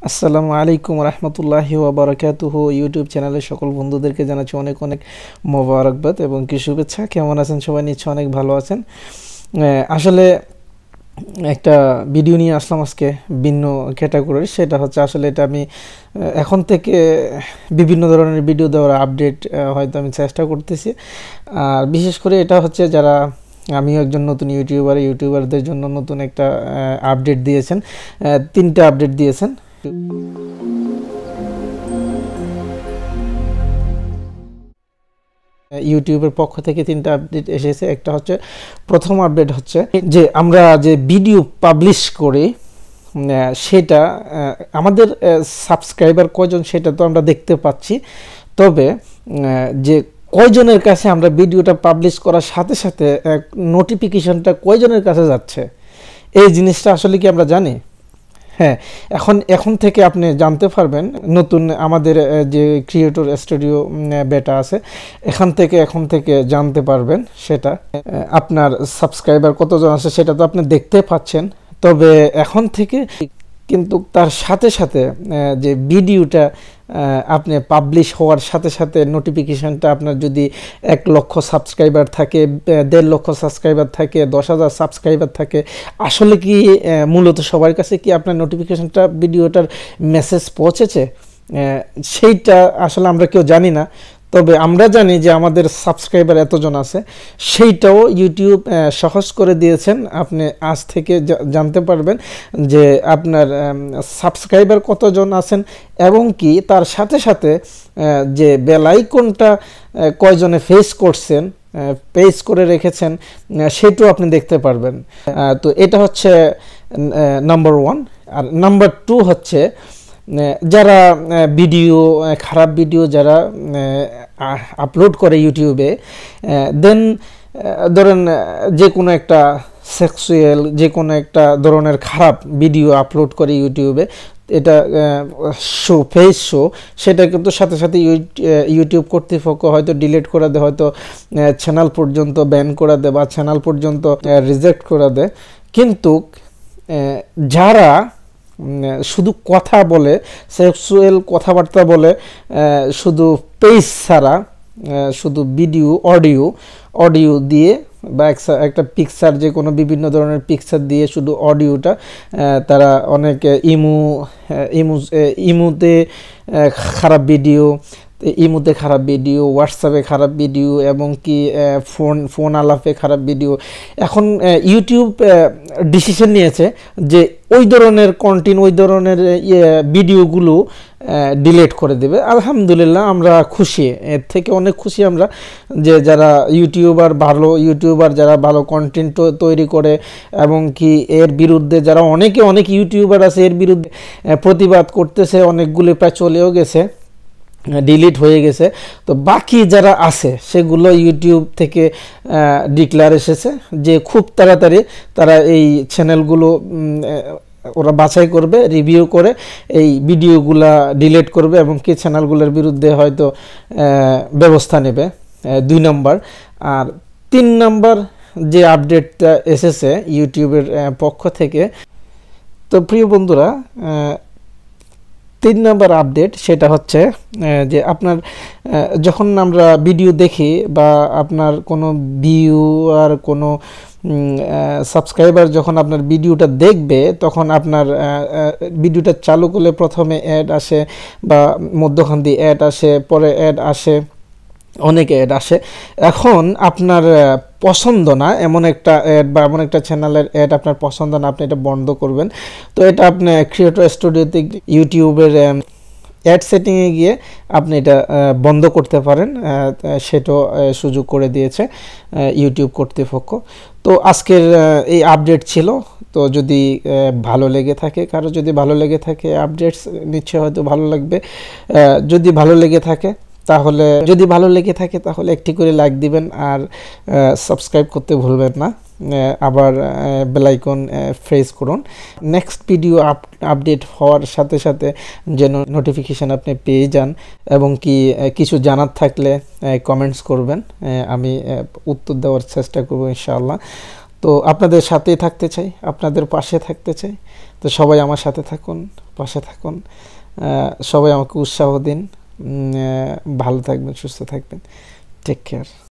আসসালামু আলাইকুম রহমতুল্লাহি ওয়া বারাকাতুহু। ইউটিউব চ্যানেলের সকল বন্ধুদেরকে জানাচ্ছি অনেক অনেক মোবারকবাদ এবং কি শুভেচ্ছা। কেমন আছেন সবাই? নিশ্চয় অনেক ভালো আছেন। আসলে একটা ভিডিও নিয়ে আসলাম আজকে ভিন্ন ক্যাটাগরির। সেটা হচ্ছে আসলে এটা আমি এখন থেকে বিভিন্ন ধরনের ভিডিও দেওয়ার আপডেট হয়তো আমি চেষ্টা করতেছি। আর বিশেষ করে এটা হচ্ছে যারা আমিও একজন নতুন ইউটিউবারদের জন্য নতুন একটা আপডেট দিয়েছেন, 3টা আপডেট দিয়েছেন। ইউটিউবের পক্ষ থেকে 3টা আপডেট এসেছে। একটা হচ্ছে, প্রথম আপডেট হচ্ছে যে আমরা যে ভিডিও পাবলিশ করি সেটা আমাদের সাবস্ক্রাইবার কয়জন সেটা তো আমরা দেখতে পাচ্ছি, তবে যে কয়জনের কাছে আমরা ভিডিওটা পাবলিশ করার সাথে সাথে নোটিফিকেশনটা কয়জনের কাছে যাচ্ছে এই জিনিসটা আসলে কি আমরা জানি? হ্যাঁ, এখন থেকে আপনি জানতে পারবেন। নতুন আমাদের যে ক্রিয়েটর স্টুডিও বেটা আছে এখন থেকে জানতে পারবেন সেটা। আপনার সাবস্ক্রাইবার কতজন আছে সেটা তো আপনি দেখতে পাচ্ছেন, তবে এখন থেকে কিন্তু তার সাথে সাথে যে ভিডিওটা আপনি পাবলিশ হওয়ার সাথে সাথে নোটিফিকেশানটা আপনার যদি 1 লক্ষ সাবস্ক্রাইবার থাকে, 1.5 লক্ষ সাবস্ক্রাইবার থাকে, 10,000 সাবস্ক্রাইবার থাকে, আসলে কি মূলত সবার কাছে কি আপনার নোটিফিকেশানটা ভিডিওটার মেসেজ পৌঁছেছে সেইটা আসলে আমরা কেউ জানি না। তবে আমরা জানি যে আমাদের সাবস্ক্রাইবার এতজন আছে, সেইটাও ইউটিউব সহজ করে দিয়েছেন। আপনি আজ থেকে জানতে পারবেন যে আপনার সাবস্ক্রাইবার কতজন আছেন এবং কি তার সাথে সাথে যে বেল আইকনটা কয়জনে ফেস করছেন, পেজ করে রেখেছেন, সেটাও আপনি দেখতে পারবেন। তো এটা হচ্ছে নাম্বার 1। আর নাম্বার 2 হচ্ছে যারা খারাপ ভিডিও যারা আপলোড করে ইউটিউবে, দেন ধরেন যে কোনো একটা সেক্সুয়াল যে কোনো একটা ধরনের খারাপ ভিডিও আপলোড করে ইউটিউবে, এটা ফেস শো, সেটা কিন্তু সাথে সাথে ইউটিউব কর্তৃপক্ষ হয়তো ডিলিট করে দেয়, হয়তো চ্যানেল পর্যন্ত ব্যান করে দেয় বা চ্যানেল পর্যন্ত রিজেক্ট করে দেয়। কিন্তু যারা শুধু কথা বলে, সেক্সুয়াল কথাবার্তা বলে, শুধু পেজ ছাড়া শুধু ভিডিও অডিও দিয়ে বা একটা পিকচার, যে কোনো বিভিন্ন ধরনের পিকচার দিয়ে শুধু অডিওটা তারা অনেক ইমুতে খারাপ ভিডিও, হোয়াটসঅ্যাপে খারাপ ভিডিও এবং কি ফোন আলাপে খারাপ ভিডিও। এখন ইউটিউব ডিসিশন নিয়েছে যে ওই ধরনের কন্টেন্ট, ওই ধরনের ভিডিওগুলো ডিলিট করে দেবে। আলহামদুলিল্লাহ, আমরা খুশি, এর থেকে অনেক খুশি আমরা যে যারা ভালো ইউটিউবার যারা ভালো কন্টেন্ট তৈরি করে এবং কি এর বিরুদ্ধে যারা অনেক ইউটিউবার আছে এর বিরুদ্ধে প্রতিবাদ করতেছে, অনেকগুলি প্রায় চলেও গেছে, ডিলিট হয়ে গেছে। তো বাকি যারা আছে সেগুলো ইউটিউব থেকে ডিক্লেয়ার এসেছে যে খুব তাড়াতাড়ি তারা এই চ্যানেলগুলো ওরা বাছাই করবে, রিভিউ করে এই ভিডিওগুলা ডিলিট করবে এবং কি চ্যানেলগুলোর বিরুদ্ধে হয়তো ব্যবস্থা নেবে। 2 নম্বর। আর 3 নম্বর যে আপডেটটা এসেছে ইউটিউবের পক্ষ থেকে, তো প্রিয় বন্ধুরা, 3 নম্বর আপডেট সেটা হচ্ছে যে আপনার যখন আমরা ভিডিও দেখি বা আপনার কোনো ভিউয়ার কোনো সাবস্ক্রাইবার যখন আপনার ভিডিওটা দেখবে, তখন আপনার ভিডিওটা চালু করলে প্রথমে অ্যাড আসে বা মধ্যখান দিয়ে অ্যাড আসে, পরে অ্যাড আসে, অনেক অ্যাড আসে। এখন আপনার পছন্দ না এমন একটা অ্যাড বা এমন একটা চ্যানেলের অ্যাড আপনার পছন্দ না, আপনি এটা বন্ধ করবেন। তো এটা আপনি ক্রিয়েটর স্টুডিওতে ইউটিউবের অ্যাড সেটিংয়ে গিয়ে আপনি এটা বন্ধ করতে পারেন, সেটাও সুযোগ করে দিয়েছে ইউটিউব কর্তৃপক্ষ। তো আজকের এই আপডেট ছিল। তো যদি ভালো লেগে থাকে, কারো যদি ভালো লেগে থাকে আপডেটস নিশ্চয়ই হয়তো ভালো লাগবে। যদি ভালো লেগে থাকে তাহলে একটি করে লাইক দিবেন আর সাবস্ক্রাইব করতে ভুলবেন না। আবার বেল আইকন প্রেস করুন। নেক্সট ভিডিও আপডেট হওয়ার সাথে সাথে যেন নোটিফিকেশান আপনি পেয়ে যান এবং কি কিছু জানার থাকলে কমেন্টস করবেন, আমি উত্তর দেওয়ার চেষ্টা করব ইনশাআল্লাহ। তো আপনাদের সাথেই থাকতে চাই, আপনাদের পাশে থাকতে চাই। তো সবাই আমার সাথে থাকুন। পাশে থাকুন, সবাই আমাকে উৎসাহ দিন। ভালো থাকবেন, সুস্থ থাকবেন। Take care.